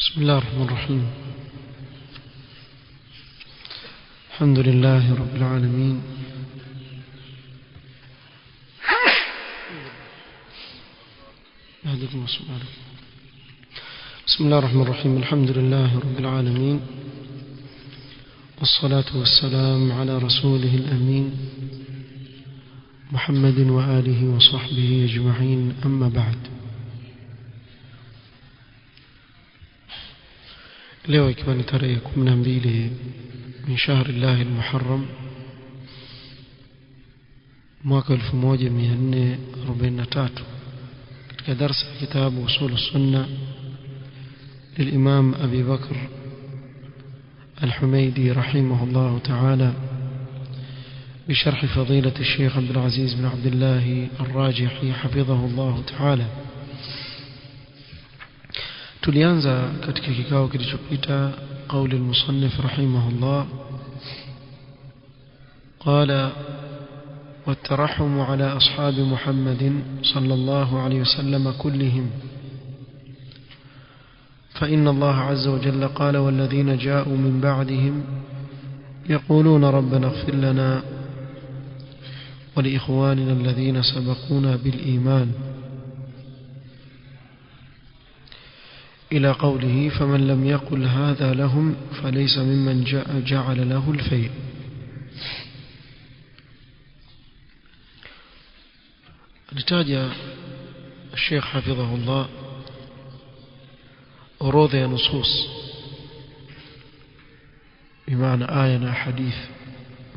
بسم الله الرحمن الرحيم. الحمد لله رب العالمين، بسم الله الرحمن الرحيم. الحمد لله رب العالمين، والصلاة والسلام على رسوله الأمين محمد وآله وصحبه أجمعين، أما بعد. leo ikiwa ni tarehe 12 min shahri Allah al-Muharram mwaka 1443 katika darasa ya kitabu usul sunna للإمام أبي بكر الحميدي رحمه الله تعالى بشرح فضيلة الشيخ عبد العزيز بن عبد الله الراجحي حفظه الله تعالى. tulianza katika kikao kilichopita قول المصنف رحمه الله قال: والترحم على أصحاب محمد صلى الله عليه وسلم كلهم، فإن الله عز وجل قال: والذين جاءوا من بعدهم يقولون ربنا اغفر لنا ولإخواننا الذين سبقونا بالإيمان، إلى قوله: فمن لم يقل هذا لهم فليس ممن جعل له الفيء. نتاج الشيخ حفظه الله orodha ya nusus, بمعنى آية na hadith,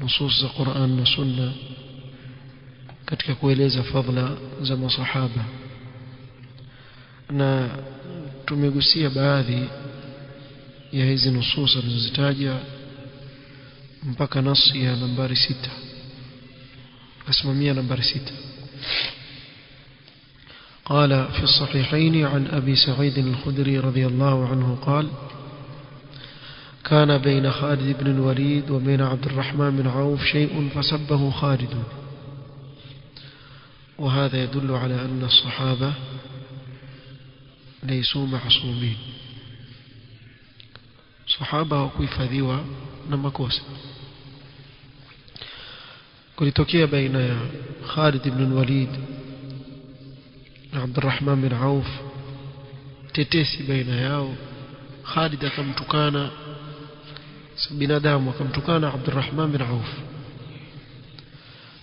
nusus za Qur'an na Sunna katika kueleza fadhila za masahaba, na tumegusia baadhi ya hizi nusus alizozitaja mpaka nasi ya nambari 6, asimamia nambari 6. قال في الصحيحين عن أبي سعيد الخدري رضي الله عنه قال: كان بين خالد بن الوليد وبين عبد الرحمن بن عوف شيء فسبه خالد. وهذا يدل على أن الصحابة ليسوا معصومين، صحابة وكيفذيوا نمكوسا. kulitokea baina ya Khalid ibn al-Walid na Abd al-Rahman bin Auf tetesi baina yao. Khalid akamtukana binadamu, akamtukana Abd al-Rahman bin Auf.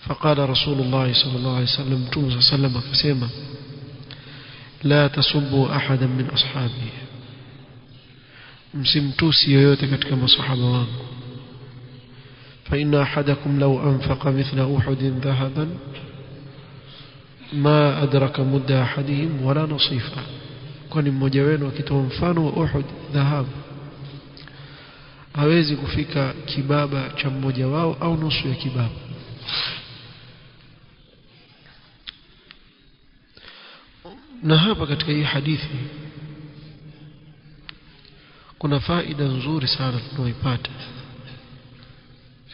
فقال رسول الله صلى الله عليه وسلم akasema: لا تسبوا أحدا من أصحابي، msimtusi yoyote katika masahaba wangu. فإن أحدكم لو أنفق مثل أحد ذهبا ما أدرك مد أحدهم ولا نصيفا، kwani mmoja wenu akitoa mfano wa Uhud dhahabu hawezi kufika kibaba cha mmoja wao au nusu ya kibaba. Na hapa katika hii hadithi kuna faida nzuri sana tunayoipata.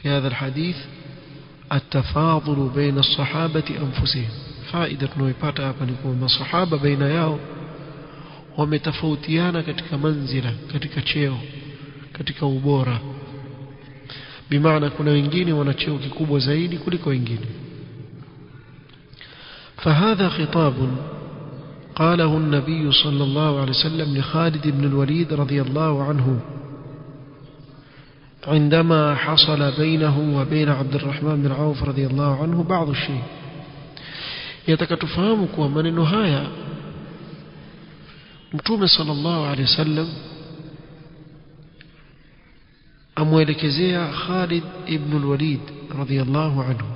في هذا الحديث التفاضل بين الصحابة أنفسهم. faida tunayoipata hapa ni kwamba masahaba baina yao wametofautiana katika manzila, katika cheo, katika ubora. Bimaana kuna wengine wana cheo kikubwa zaidi kuliko wengine. فهذا خطاب قاله النبي صلى الله عليه وسلم لخالد بن الوليد رضي الله عنه عندما حصل بينه وبين عبد الرحمن بن عوف رضي الله عنه بعض الشيء. يتكتفهم kwa maneno haya Mtume sallallahu alayhi wasallam amwelekezea Khalid ibn al-Walid radhiyallahu anhu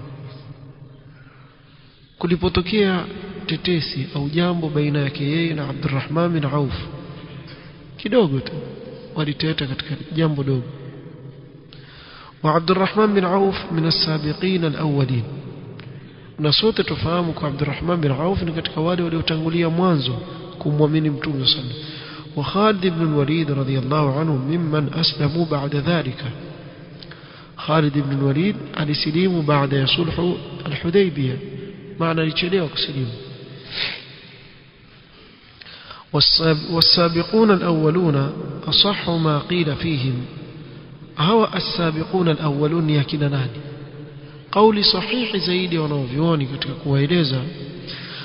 kulipotokea tetesi au jambo baina yake yeye na Abdurrahman bin Auf, kidogo tu waliteta katika jambo dogo. Wa Abdurrahman bin Auf min as-sabiqin al-awwalin, na sote tufahamu kwa Abdurrahman bin Auf ni katika wale waliotangulia mwanzo kumwamini Mtume sallallahu alayhi wasallam. Wa Khalid ibn al-Walid radhiyallahu anhu mimman aslamu ba'da dhalika. Khalid ibn al-Walid alisilimu baada ya sulhu al-Hudaybiyah, maana alichelewa kusilimu. والسابقون الأولون أصح ما قيل فيهم هو السابقون الأولون يكنا ناني قول صحيح زيدي ونوفيوني كتكوهيليزا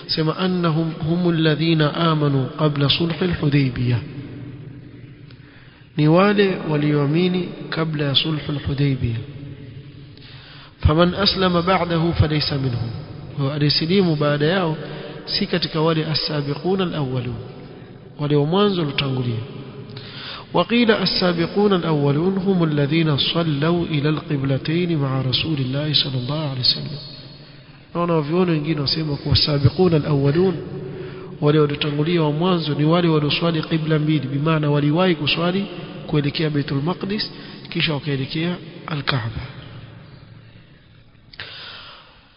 سما أنهم هم الذين آمنوا قبل صلح الحديبية نوالي وليوميني قبل صلح الحديبية فمن أسلم بعده فليس منهم هو الإسلام بعد ياو سكتك ولي السابقون الأولون وليومانزل تنقليه وقيل السابقون الأولون هم الذين صلوا إلى القبلتين مع رسول الله صلى الله عليه وسلم ونوفيون wengine wasema kuwa السابقون الأولون wale waliotangulia wa mwanzo ni wale walioswali qibla mbili bimaana waliwahi kuswali kuelekea Baitul Maqdis kisha wakaelekea Al-Kaaba.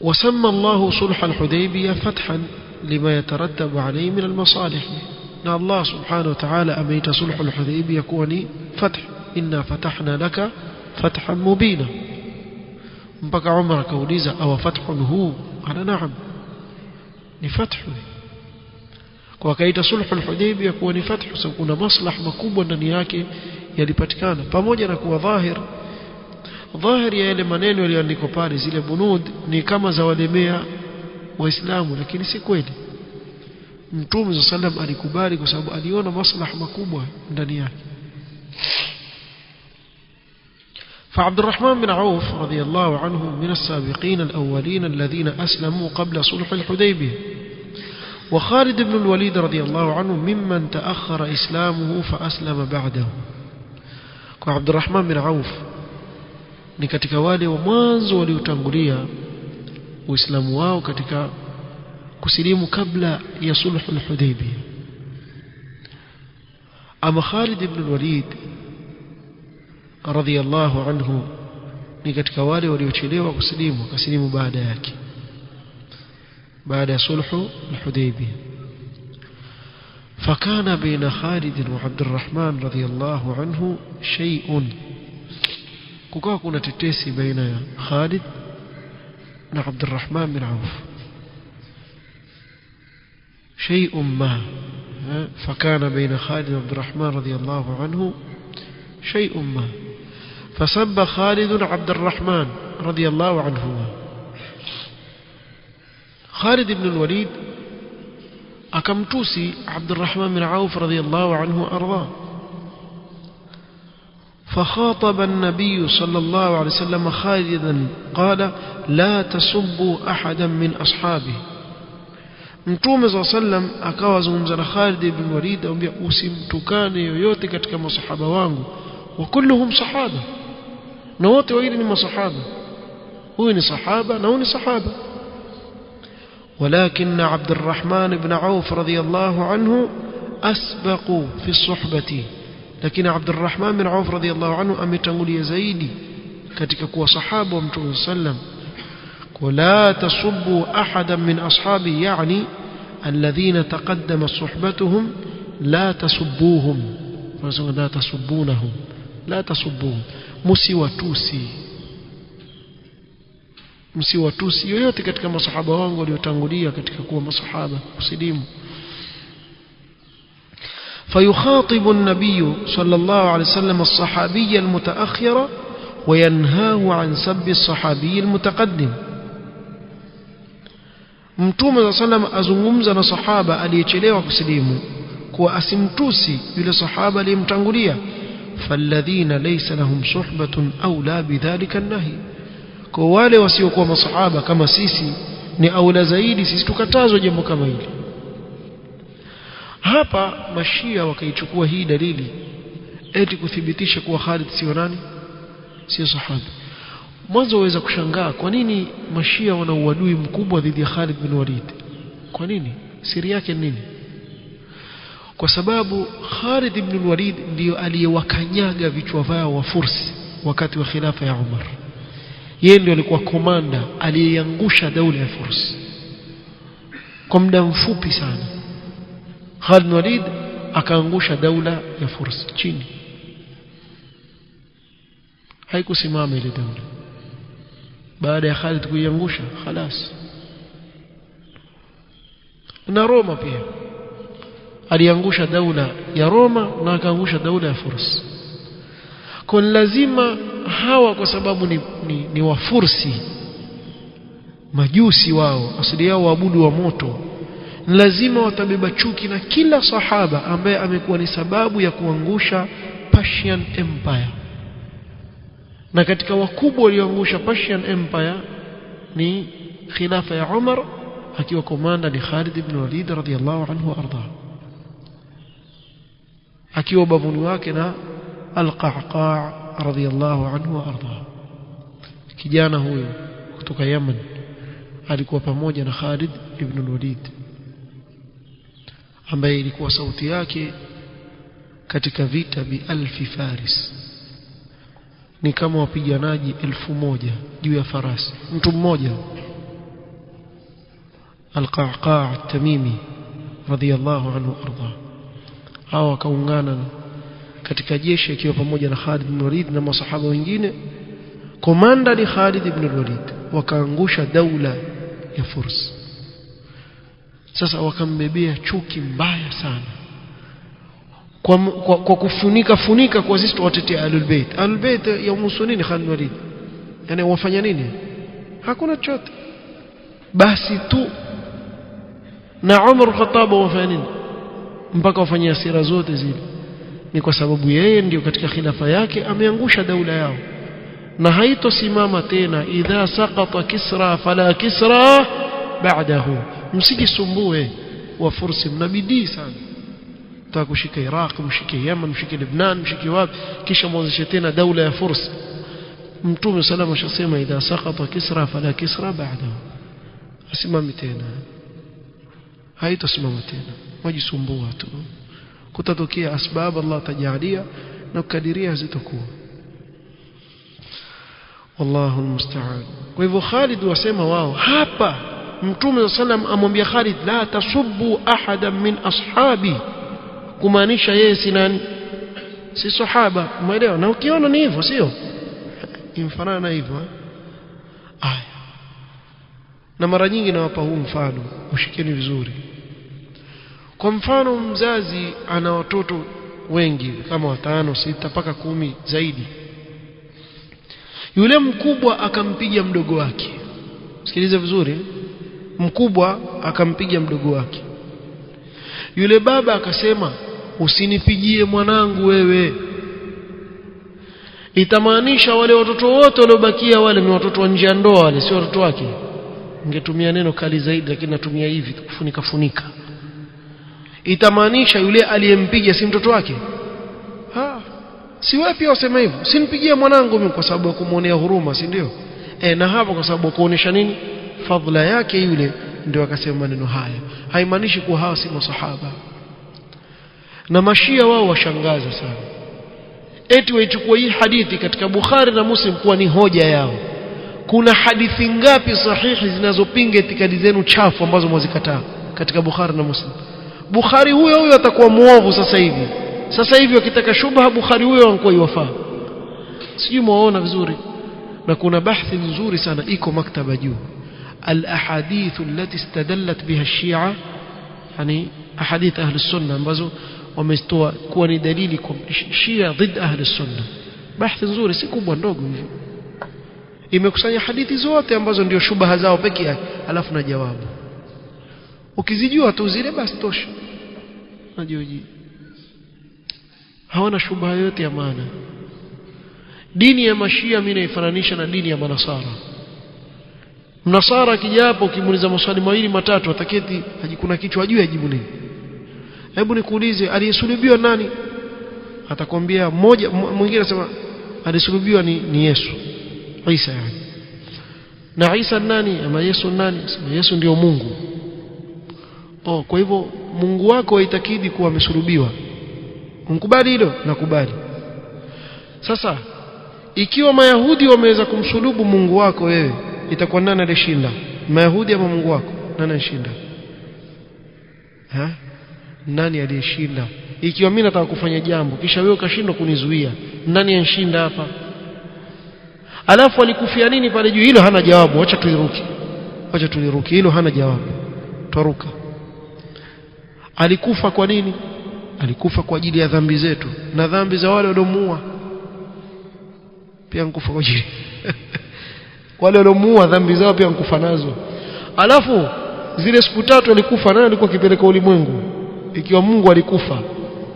وسمى الله صلح الحديبية فتحا لما يترتب عليه من المصالح. na Allah subhanahu wa ta'ala ameita sulhu al-Hudaybiyah kuwa ni fath, inna fatahna laka fathan mubina. mpaka Umar akauliza awa fathun hu, ana naam ni fathu. kwa kaita sulhu al-Hudaybiyah kuwa ni fathu sababu kuna maslaha makubwa ndani yake yalipatikana, pamoja na kuwa dhahir ya yale maneno yaliyoandikwa pale, zile bunud ni kama za walemea waislamu, lakini si kweli. Mtume sallam alikubali kwa sababu aliona maslaha makubwa ndani yake. فعبد الرحمن بن عوف رضي الله عنه من السابقين الأولين الذين أسلموا قبل صلح الحديبية. وخالد بن الوليد رضي الله عنه ممن تأخر إسلامه فأسلم بعده. وعبد الرحمن بن عوف ni katika wale wa mwanzo waliotangulia uislamu wao katika kusilimu kabla ya sulhu al-Hudaybiyah. ama Khalid ibn al-Walid radhiyallahu anhu ni katika wale waliochelewa kusilimu, kasilimu baada yake, baada ya sulhu al-Hudaybiyah. فكان بين خالد وعبد الرحمن رضي الله عنه شيء, kukawa kuna tetesi baina ya Khalid na Abd al-Rahman bin Auf, شيء ما. فكان بين خالد وعبد الرحمن رضي الله عنه شيء ما فسب خالد عبد الرحمن رضي الله عنه. خالد بن الوليد أكمتوسي عبد الرحمن بن عوف رضي الله عنه أرضاه. فخاطب النبي صلى الله عليه وسلم خالدا قال لا تسبوا أحدا من أصحابه. Mtume صلى الله عليه وسلم akawazungumza na Khalid ibn Walid amwambia usimtukane yoyote katika masahaba wangu, wa kulluhum sahaba, na wote wawili ni masahaba, huyu ni sahaba na huyu ni sahaba. ولكن عبد الرحمن بن عوف رضي الله عنه أسبق في الصحبة. لكن عبد الرحمن بن عوف رضي الله عنه ametangulia zaidi katika kuwa sahaba wa Mtume sallam. ولا تصبوا أحدا من أصحابي يعني الذين تقدم صحبتهم لا تسبوهم، لا تسبونهم، لا تسبوهم. msiwatusi yoyote katika masahaba wangu waliotangulia katika kuwa masahaba usilimu. فيخاطب النبي صلى الله عليه وسلم الصحابي المتأخر وينهاه عن سب الصحابي المتقدم. Mtume صلى الله عليه وسلم azungumza na sahaba aliyechelewa kusilimu kuwa asimtusi yule sahaba aliyemtangulia. فالذين ليس لهم صحبة أولى بذلك النهي. kwa wale wasiokuwa masahaba kama sisi ni aula zaidi sisi tukatazwe jambo kama hili. hapa mashia wakaichukua hii dalili eti kuthibitisha kuwa Khalid sio nani, sio sahaba. mwanzo waweza kushangaa kwa nini mashia wana uadui mkubwa dhidi ya Khalid bin Walid. kwa nini? siri yake nini? kwa sababu Khalid ibn Walid ndio aliyewakanyaga vichwa vyao wa Fursi wakati wa khilafa ya Umar. yeye ndio alikuwa komanda aliyeangusha daula ya Furs kwa muda mfupi sana. Khalid bin Walid akaangusha daula ya Furs chini, haikusimama ile daula. baada ya Khalid kuiangusha خلاص. na Roma pia aliangusha daula ya Roma na akaangusha daula ya Furs. Kwa lazima hawa, kwa sababu ni Wafursi, majusi wao, asili yao waabudu wa moto, lazima watabeba chuki na kila sahaba ambaye amekuwa ni sababu ya kuangusha Persian Empire. Na katika wakubwa walioangusha Persian Empire ni khilafa ya Umar, akiwa komanda ni Khalid ibn Walid radhiyallahu anhu arda, akiwa bavuni wake na Al-Qa'qa' radhiyallahu anhu arda. Kijana huyo kutoka Yemen alikuwa pamoja na Khalid ibn Walid, ambaye ilikuwa sauti yake katika vita bi alfi faris, ni kama wapiganaji 1000 juu ya farasi, mtu mmoja. Al-Qa'qa' at-Tamimi radhiyallahu anhu arda, hao wakaungana katika jeshi akiwa pamoja na Khalid ibn Walid na masahaba wengine. Komanda ni Khalid ibn Walid, wakaangusha daula ya Furs. Sasa wakambebea chuki mbaya sana kwa kufunika kwa sisi tuwatetea Ahlul Bayt. Ahlul Bayt ya musunini Khalid ibn Walid, yani wafanya nini? Hakuna chochote. Basi tu na Umar Khattab wafanya nini mpaka wafanyia sira zote zile? Ni kwa sababu yeye ndio katika khilafa yake ameangusha daula yao, na haitosimama tena. Idha saqata Kisra fala Kisra ba'dahu. Msijisumbue wa Fursi, mnabidii sana, mtakushika Iraq, mshike Yemen, mshike Lebanon, mshike wapi, kisha mwanzishe tena daula ya Furs. Mtume sallallahu alayhi wasallam ashasema idha saqata Kisra fala Kisra ba'dahu, asimami tena, haitosimama tena. Wajisumbua tu, kutatokea asbab Allah tajalia na kukadiria zitakuwa, wallahu almusta'an. Kwa hivyo Khalid wasema wao hapa, Mtume sallam amwambia Khalid la tasubbu ahadan min ashabi, kumaanisha yeye si nani? Si sahaba. Umeelewa? Na ukiona ni hivyo, sio imfanana na hivyo. Aya, na mara nyingi nawapa huu mfano, ushikeni vizuri. Kwa mfano, mzazi ana watoto wengi kama 5, 6 mpaka 10 zaidi. Yule mkubwa akampiga mdogo wake, sikiliza vizuri, mkubwa akampiga mdogo wake. Yule baba akasema usinipigie mwanangu wewe. Itamaanisha wale watoto wote waliobakia wale ni watoto wa nje ya ndoa, wale sio watoto wake. Ningetumia neno kali zaidi, lakini natumia hivi kufunika. Itamaanisha yule aliyempiga si mtoto wake. Si wewe pia useme hivyo, usinipigie mwanangu mimi, kwa sababu ya kumuonea huruma, si ndio? Na hapo kwa sababu kuonesha nini? Fadhila yake yule, ndio akasema maneno haya. Haimaanishi kuwa hawa si masahaba. Na mashia wao washangaza sana, eti waichukua hii hadithi katika Bukhari na Muslim kuwa ni hoja yao. Kuna hadithi ngapi sahihi zinazopinga itikadi zenu chafu ambazo mwazikataa katika Bukhari na Muslim? Bukhari huyo atakuwa muovu sasa hivi wakitaka shubha, Bukhari huyo anakuwa yafaa. Sijui muona vizuri. Na kuna bahthi nzuri sana iko maktaba juu, al-ahadith allati istadallat biha ash-shi'a, yani ahadith ahli sunna ambazo wametoa kuwa ni dalili kwa Shia dhidi ahli sunna. Bahthi nzuri, si kubwa, ndogo hivi, imekusanya hadithi zote ambazo ndio shubha zao pekee yake, alafu na jawabu. Ukizijua tu zile basi tosha. Najoji hawana shubha yote ya maana. Dini ya mashia mimi naifananisha na dini ya manasara. Mnasara kijapo ukimuuliza maswali mawili matatu ataketi kuna kichwa ajue ajibu nini. Hebu nikuulize, aliyesulubiwa nani? Atakwambia mmoja. Mwingine anasema alisulubiwa ni Yesu, Isa yani. Na Isa nani? Ama Yesu nani? Yesu ndio Mungu. Kwa hivyo Mungu wako haitakidi kuwa amesulubiwa. Mkubali hilo? Nakubali. Sasa ikiwa Mayahudi wameweza kumsulubu Mungu wako wewe, itakuwa nani alishinda? Mayahudi ama Mungu wako? Nani alishinda? Nani aliyeshinda? Ikiwa mimi nataka kufanya jambo kisha wewe ukashindwa kunizuia, nani anshinda hapa? Alafu alikufia nini pale juu? Hilo hana jawabu. Acha tuliruki, hilo hana jawabu, turuka. alikufa kwa nini? Alikufa kwa ajili ya dhambi zetu na dhambi za wale waliomuua pia nkufa kwa ajili wale waliomuua dhambi zao pia nkufa nazo. Alafu zile siku 3 alikufa, nani alikuwa akipeleka ulimwengu? Ikiwa Mungu alikufa,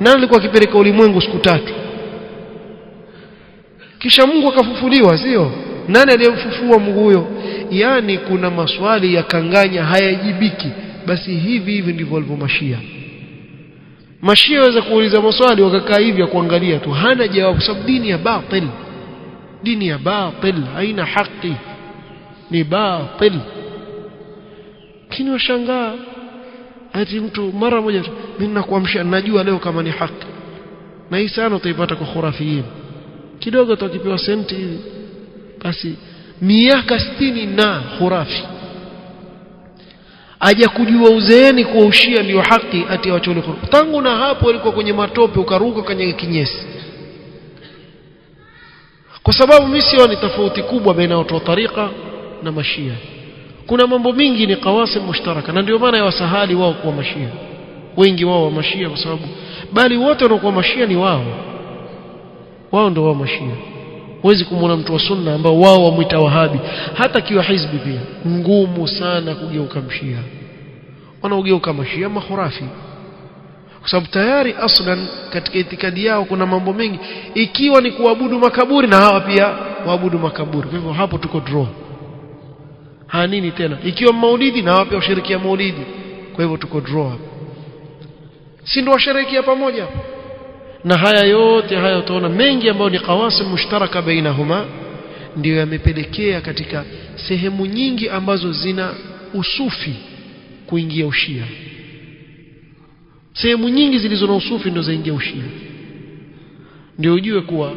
nani alikuwa akipeleka ulimwengu siku 3? Kisha Mungu akafufuliwa, sio? Nani aliyemfufua Mungu huyo? Yani kuna maswali ya kanganya hayajibiki. Basi hivi ndivyo walivyo Mashia. Mashia waweza kuuliza maswali wakakaa hivi ya kuangalia tu, hana jawabu, sababu dini ya batil. Dini ya batil, haina haki, ni batil. Kini washangaa ati mtu mara moja mimi nakuamsha najua leo kama ni haki. Na hii sana utaipata kwa khurafiyin. Kidogo tukipewa senti hivi basi miaka 60 na khurafi aje kujua uzeeni kwa ushia ndio haki ati awachole khurafi. Tangu na hapo alikuwa kwenye matope ukaruka kwenye kinyesi. Kwa sababu mimi sioni tofauti kubwa baina watu wa tariqa na Mashia. Kuna mambo mingi ni qawasim mushtaraka, na ndio maana ya wasahali wao kuwa Mashia. Wengi wao wa Mashia kwa sababu bali wote wanaokuwa Mashia ni wao ndio wao Mashia. Huwezi kumwona mtu wa sunna ambao wao wamuita Wahabi, hata kiwa hizbi pia ngumu sana kugeuka Mshia. Wanaogeuka Mashia mahurafi, kwa sababu tayari aslan katika itikadi yao kuna mambo mengi, ikiwa ni kuabudu makaburi na hawa pia waabudu makaburi. Kwa hivyo hapo tuko draw. Nini tena? Ikiwa maulidi na hawa pia washirikia maulidi, kwa hivyo tuko draw hapo. Si ndio washirikia pamoja? Na haya yote haya utaona mengi ambayo ni qawasim mushtaraka bainahuma ndio yamepelekea katika sehemu nyingi ambazo zina usufi kuingia ushia. Sehemu nyingi zilizo na usufi ndio zaingia ushia. Ndio ujue kuwa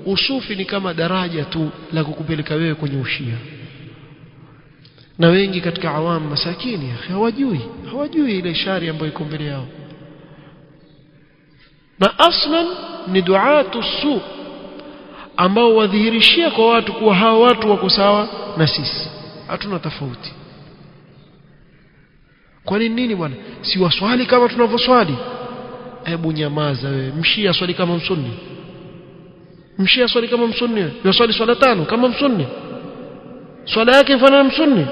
usufi ni kama daraja tu la kukupeleka wewe kwenye ushia. Na wengi katika awam masakini hawajui ile shari ambayo iko mbele yao. Na aslan ni duatu su ambao wadhihirishia kwa watu kuwa hawa watu wako sawa na sisi, hatuna tofauti. Kwa nini bwana? Si waswali kama tunavyoswali? Hebu nyamaza wewe. Mshia swali kama msunni? Mshia swali kama msunni? Yoswali swala 5 kama msunni? Swala yake ifanana na msunni?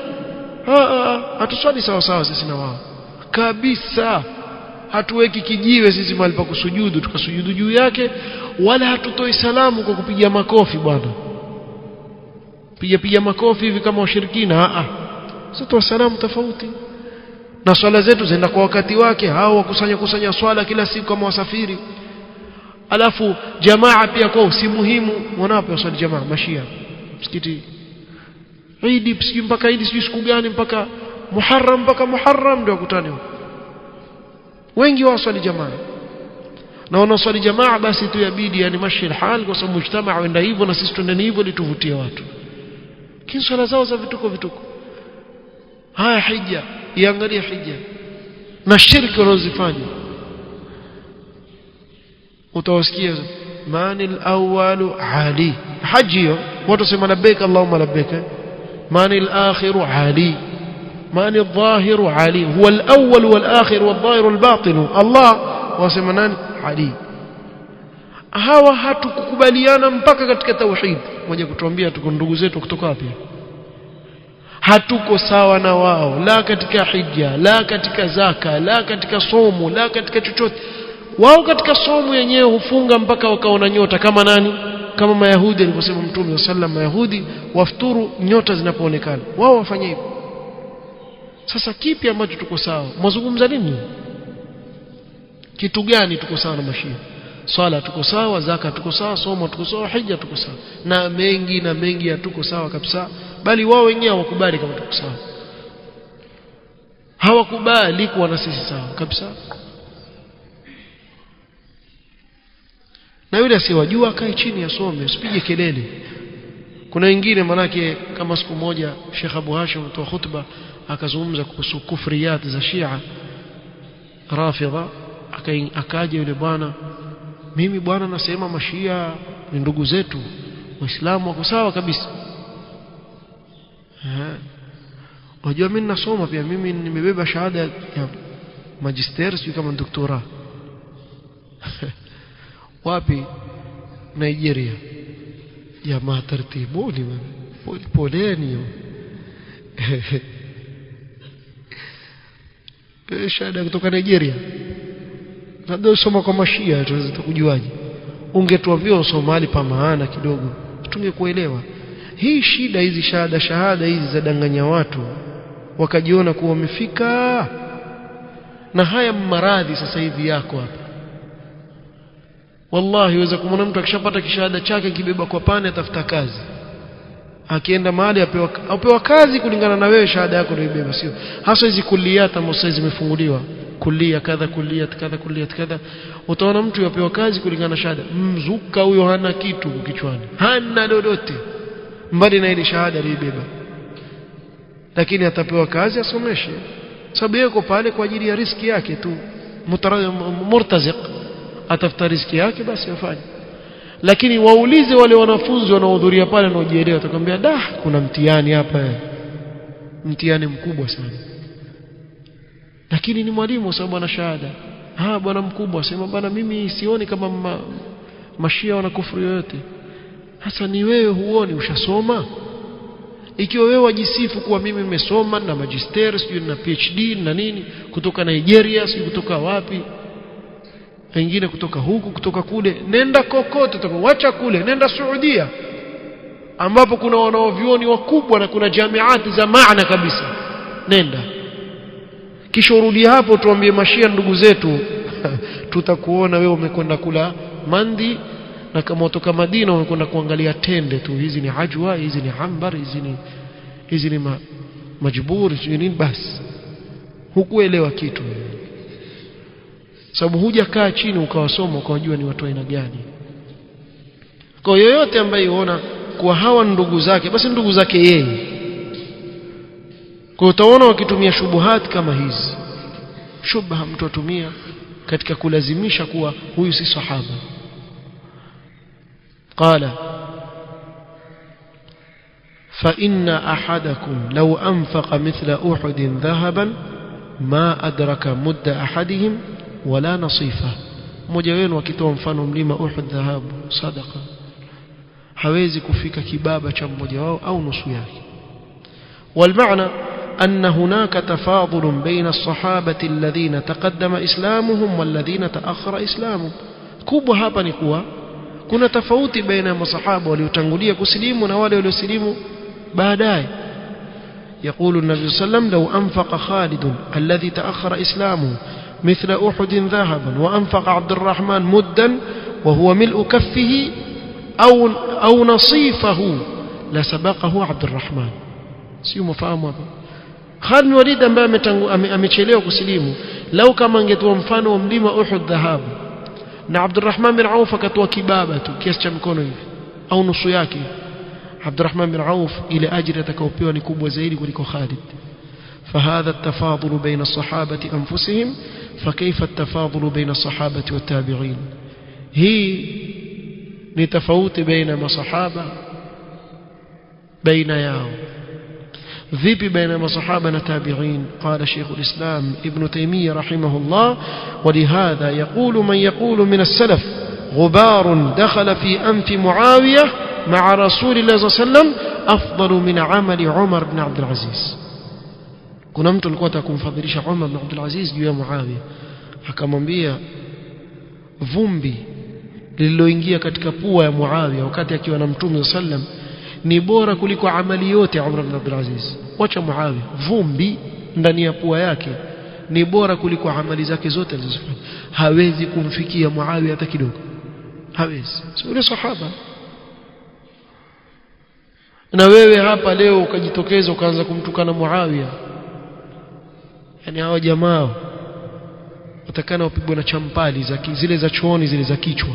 Hatuswali sawa sawa sisi na wao kabisa. Hatuweki kijiwe sisi mahali pa kusujudu tukasujudu juu yake, wala hatutoi salamu kwa kupiga makofi bwana. Piga makofi hivi kama washirikina. Sisi tu salamu tofauti. Na swala zetu zinaenda kwa wakati wake. Hao wakusanya swala kila siku kama wasafiri. Alafu jamaa pia kwao si muhimu. Wanapo waswali jamaa Mashia msikiti Eid sijui mpaka Eid sijui siku gani mpaka Muharram ndio wakutane. Wengi waswali jamaa. Na wanaswali jamaa basi tu yabidi yani mashi hal kwa sababu mujtamaa wenda hivyo na sisi tuendeni hivyo ili tuvutie watu. Kini swala zao za vituko. Haya hija, iangalia hija na shirki wanazofanya. Utawasikia manil awwalu ali. Haji hiyo watu sema labbaik Allahumma labbaik. Manil akhiru ali. ماني الظاهر علي هو الأول والآخر والظاهر والباطن الله wasema nani Ali. Hawa hatukukubaliana mpaka katika tauhid. Moja kutuambia tuko ndugu zetu kutoka wapi? Hatuko sawa na wao, la katika hija, la katika zaka, la katika somo, la katika chochote. Wao katika somo yenyewe hufunga mpaka wakaona nyota kama nani? Kama Mayahudi alivyosema Mtume sallam, Mayahudi wafuturu nyota zinapoonekana. Wao wafanye hivyo. Sasa kipi ambacho tuko sawa? Mazungumza nini? Kitu gani tuko sawa na Mashia? Swala tuko sawa, zaka tuko sawa, somo tuko sawa, hija tuko sawa. Na mengi hatuko sawa kabisa, bali wao wenyewe hawakubali kama tuko sawa. Hawakubali kuwa na sisi sawa kabisa. Na yule asiyewajua akae chini asome, usipige kelele. Kuna wengine manake kama siku moja Sheikh Abu Hashim mtoa khutba akazungumza kuhusu kufriyat za Shia Rafidha, akaja yule bwana, mimi bwana nasema Mashia ni ndugu zetu, Waislamu wako sawa kabisa. Unajua mimi nasoma pia, mimi nimebeba shahada ya magister sio kama doktora wapi Nigeria jamaa tartibuni poleni shahada kutoka Nigeria labda usoma kwa mashia tunaweza kujuaje ungetuambia usoma mahali pa maana kidogo tungekuelewa hii shida hizi shahada hizi za danganya watu wakajiona kuwa wamefika na haya maradhi sasa hivi yako hapa wallahi waweza kumwona mtu akishapata kishahada chake kibeba kwa pane atafuta kazi akienda mahali apewa kazi kulingana na wewe shahada yako unaibeba sio hasa hizi kulliyat ambazo zimefunguliwa kullia kadha kadha utaona mtu yapewa kazi kulingana na shahada mzuka huyo hana kitu kichwani hana lolote mbali na ile shahada alibeba lakini atapewa kazi asomeshe sababu yuko pale kwa ajili ya riziki yake tu murtaziq atafuta riziki yake basi afanye lakini waulize wale wanafunzi wanaohudhuria pale na ujielewa atakwambia kuna mtihani hapa mtihani mkubwa sana lakini ni mwalimu sababu ana shahada bwana mkubwa sema bwana mimi sioni kama mashia wana kufuru yoyote hasa ni wewe huoni ushasoma ikiwa wewe wajisifu kuwa mimi nimesoma na magister sijui na PhD na nini kutoka Nigeria sijui kutoka wapi wengine kutoka huku kutoka kule nenda kokote utakoacha kule nenda Saudia ambapo kuna wanaovioni wakubwa na kuna jamiati za maana kabisa nenda kisha urudi hapo tuambie mashia ndugu zetu tutakuona wewe umekwenda kula mandi na kama utoka Madina umekwenda kuangalia tende tu hizi ni ajwa hizi ni hambar hizi ni majbur nini basi hukuelewa kitu sababu hujakaa chini ukawasoma ukawajua ni watu aina gani kwa yoyote ambaye unaona kwa hawa ndugu zake basi ndugu zake yeye kwa utaona wakitumia shubuhat kama hizi shubha mtu atumia katika kulazimisha kuwa huyu si sahaba qala fa inna ahadakum law anfaqa mithla uhud dhahaban ma adraka mudda ahadihim wala nasifa mmoja wenu akitoa mfano mlima Uhud dhahabu sadaqa hawezi kufika kibaba cha mmoja wao au nusu yake والمعنى أن هناك تفاضل بين الصحابة الذين تقدم إسلامهم والذين تأخر إسلامهم kubwa hapa ni kuwa kuna tofauti baina ya masahaba waliotangulia kusilimu na wale waliosilimu baadaye يقول النبي صلى الله عليه وسلم لو أنفق خالد الذي تأخر إسلامه مثل أحد ذهبا وأنفق عبد الرحمن مدا وهو ملء كفه أو نصيفه لسبقه عبد الرحمن sio mfahamu hapa Khalid Walid ambaye amechelewa kusilimu lau kama angetoa mfano wa mlima Uhud dhahabu na Abdurrahman bin Auf akatoa kibaba tu kiasi cha mkono hivi au nusu yake Abdurrahman bin Auf ile ajira atakayopewa ni kubwa zaidi kuliko Khalid فهذا التفاضل بين الصحابة أنفسهم فكيف التفاضل بين الصحابة والتابعين هي نتفاوت بين الصحابة بين ياو vipi baina masahaba na tabi'in qala shaykh al-islam ibn taymiyyah rahimahullah ولهذا يقول من يقول من السلف غبار دخل في أنف معاوية مع رسول الله صلى الله عليه وسلم أفضل من عمل عمر بن عبد العزيز kuna mtu alikuwa atakumfadhilisha Umar bin Abdul Aziz juu ya Muawiya akamwambia vumbi lililoingia katika pua ya Muawiya wakati akiwa na Mtume sallam ni bora kuliko amali yote Umar bin Abdul Aziz wacha Muawiya vumbi ndani ya pua yake ni bora kuliko amali zake zote alizofanya hawezi kumfikia Muawiya hata kidogo hawezi sio sahaba na wewe hapa leo ukajitokeza ukaanza kumtukana Muawiya yani hao jamaa watakana wapigwe na champali zile za chooni zile za kichwa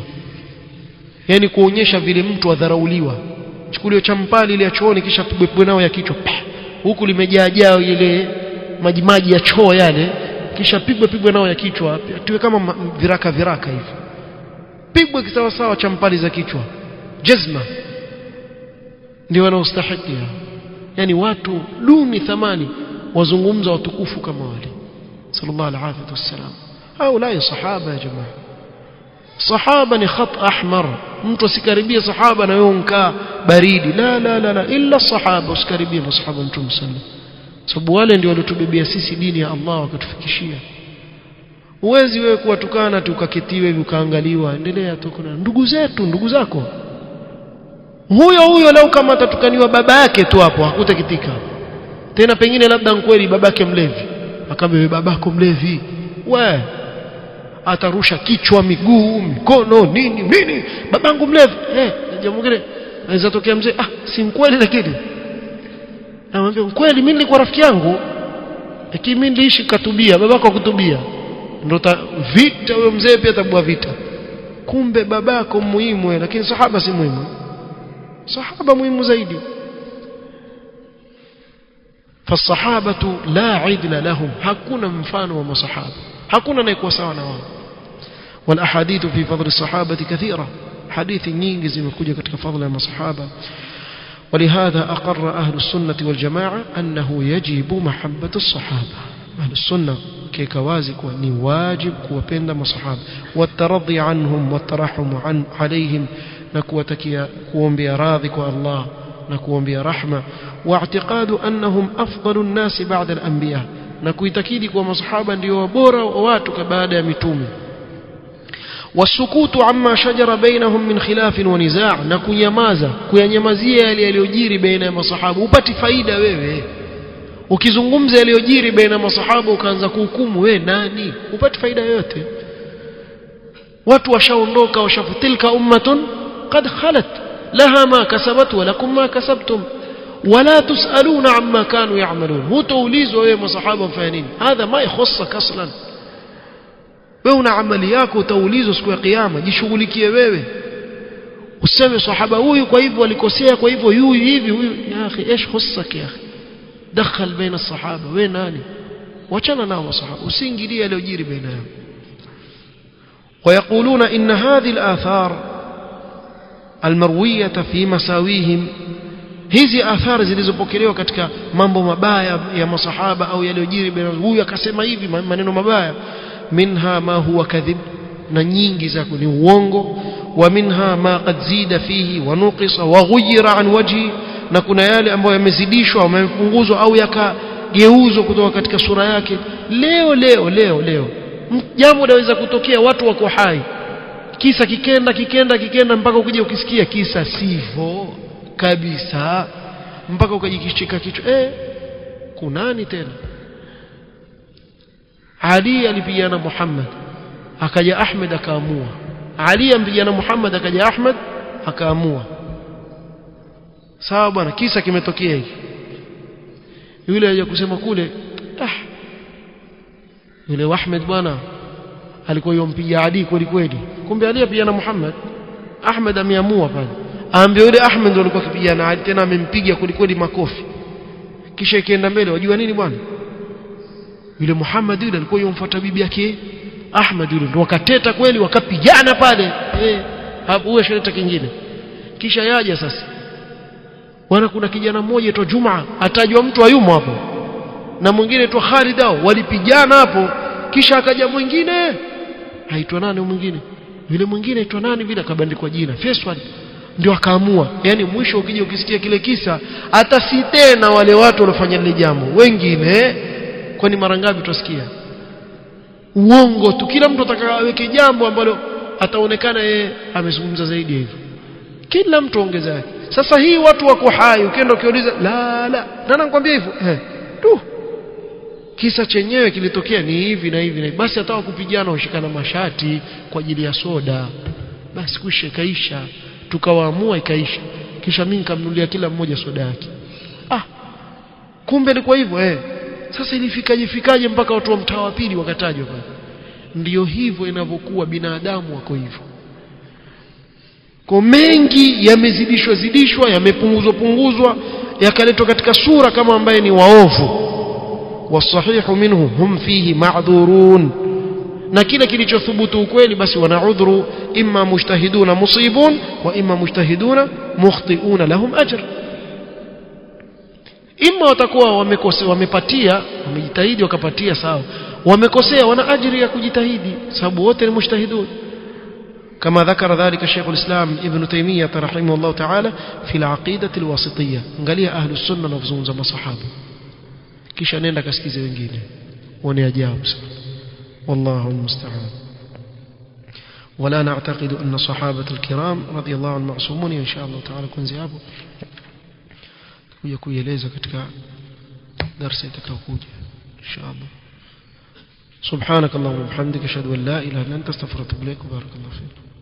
yani kuonyesha vile mtu adharauliwa chukuliwe champali ile ya chooni kisha pigwe nao ya kichwa huku limejaa ile maji ya choo yale kisha pigwe nao ya kichwa tuwe kama viraka hivi pigwe kisawa sawa champali za kichwa jazma ndio wanaostahili yani watu duni thamani wazungumza watukufu kama wale sallallahu alaihi wasallam. Haulai sahaba ya jamaa, sahaba ni khat ahmar. Mtu asikaribie sahaba na wewe unkaa baridi, la la la la, illa sahaba. Usikaribie masahaba Mtume sallallahu, sababu wale ndio walitubebea sisi dini ya Allah wakatufikishia. Uwezi wewe kuwatukana tu ukaketiwe hivi ukaangaliwa, endelea tu. Kuna ndugu zetu, ndugu zako huyo leo kama atatukaniwa baba yake tu hapo hakutakitika tena. Pengine labda kweli babake mlevi, akambe babako mlevi, we atarusha kichwa, miguu, mikono, nini, babangu mlevi. Jambo gani anaweza tokea mzee, si kweli, lakini namwambia kweli, mimi nilikuwa rafiki yangu, lakini mimi niliishi katubia, babako kutubia, ndio vita. Huyo mzee pia atabua vita. Kumbe babako muhimu, lakini sahaba si muhimu. Sahaba muhimu zaidi. فالصحابه لا عدل لهم, hakuna mfano wa masahaba, hakuna anayekuwa sawa na wao. والاحاديث في فضل الصحابه كثيره, hadithi nyingi zimekuja katika fadhila ya masahaba. ولهذا أقر أهل السنة والجماعة أنه يجب محبة الصحابة. أهل السنة كيكوازك ونواجب كوبند مصحاب, والترضي عنهم والترحم عليهم, نكوتك كوم بيراضك الله نكوم برحمة. واعتقاد أنهم أفضل الناس بعد الأنبياء, نكويتكيدك ومصحابا ليوبورا وواتك بعد متوم. والسكوت عما شجر بينهم من خلاف ونزاع, نكويمازا كويanyamazia yaliyojiri baina ya masahaba. Upati faida wewe ukizungumza yaliyojiri baina ya masahaba ukaanza kuhukumu, wewe nani? Upati faida yote. Watu washaondoka, washafutilka ummatun qad khalat laha ma kasabat wa lakum ma kasabtum wala tusaluna amma kanu ya'malun. Hutaulizwa wewe masahaba mfanya nini, hadha ma yakhussaka aslan. Wewe una amali yako, utaulizwa siku ya kiyama, jishughulikie wewe. Useme sahaba huyu kwa hivyo alikosea, kwa hivyo huyu hivi, huyu ya akhi ايش خصك يا اخي, دخل بين الصحابه, wewe nani? wachana nao masahaba, usiingilie yaliyojiri baina yao. ويقولون ان هذه الاثار المرويه في مساويهم, hizi athari zilizopokelewa katika mambo mabaya ya masahaba au yaliyojiri baina, huyu akasema hivi maneno mabaya, minha ma huwa kadhib, na nyingi zako ni uongo. Wa minha ma qad zida fihi wa nuqisa wa ghayira an wajhi, na kuna yale ambayo yamezidishwa au yamepunguzwa au yakageuzwa kutoka katika sura yake. Leo jambo linaweza kutokea, watu wako hai, kisa kikenda mpaka ukija ukisikia kisa sivyo kabisa, mpaka ukajikishika kichwa, kunani tena? Ali alipigana Muhammad, akaja Ahmed akaamua. Ali ampigana Muhammad, akaja Ahmed akaamua. Sawa bwana, kisa kimetokea hiki. Yule aje kusema kule, yule Ahmed bwana alikuwa yompiga Ali kweli kweli, kumbe Ali apigana Muhammad, Ahmed ameamua pale. Aambia yule Ahmed ndio alikuwa akipigana Ali, tena amempiga kweli kweli makofi. Kisha ikienda mbele, wajua nini bwana, yule Muhammad yule alikuwa yomfuata bibi yake Ahmad yule, ndio wakateta kweli, wakapigana pale. Hapo huyo shareta kingine. Kisha yaja sasa, wana kuna kijana mmoja aitwa Juma, atajwa mtu ayumo hapo, na mwingine aitwa Khalid, walipigana hapo. Kisha akaja mwingine aitwa nani, mwingine yule mwingine aitwa nani vile, akabandikwa jina Faisal, ndio akaamua. Yani mwisho ukija ukisikia kile kisa, hata si tena wale watu walofanya lile jambo wengine. Kwani mara ngapi tusikia uongo tu, kila mtu atakaweke jambo ambalo ataonekana yeye amezungumza zaidi hivyo, kila mtu ongeza yake. Sasa hii watu wako hai, ukienda ukiuliza la nani nakwambia hivyo, tu kisa chenyewe kilitokea ni hivi na hivi, basi hata wakupigana ushikana mashati kwa ajili ya soda, basi kuisha kaisha, tukawaamua ikaisha. Kisha mimi nikamnulia kila mmoja soda yake. Kumbe ilikuwa hivyo. Sasa ilifikaje mpaka watu wa mtaa wa pili wakatajwa pale? Ndio hivyo inavyokuwa, binadamu wako hivyo. Kwa mengi yamezidishwa, yamepunguzwa, yakaletwa katika sura kama ambaye ni waovu. Wasahihu minhum hum fihi ma'dhurun, na kile kilichothubutu ukweli basi wana udhuru, imma mujtahiduna musibun wa imma mujtahiduna mukhti'una lahum ajr. Imma watakuwa wamepatia, wamejitahidi wakapatia, sawa. wamekosea wana ajiri ya kujitahidi sababu wote ni mujtahidun كما ذكر ذلك الشيخ الإسلام ابن تيمية رحمه الله تعالى في العقيدة الواسطية قال أهل السنة نفزون زم صحابة كيش أننا كسكيزي وengine ونيجاوب والله المستعان ولا نعتقد أن الصحابة الكرام رضي الله عنهم معصومون إن شاء الله تعالى كن زيابه ويكون يليزا كتك درس يتكوكوج إن شاء الله سبحانك اللهم وبحمدك أشهد أن لا إله إلا أنت استغفرك وأتوب إليك وبارك الله فيك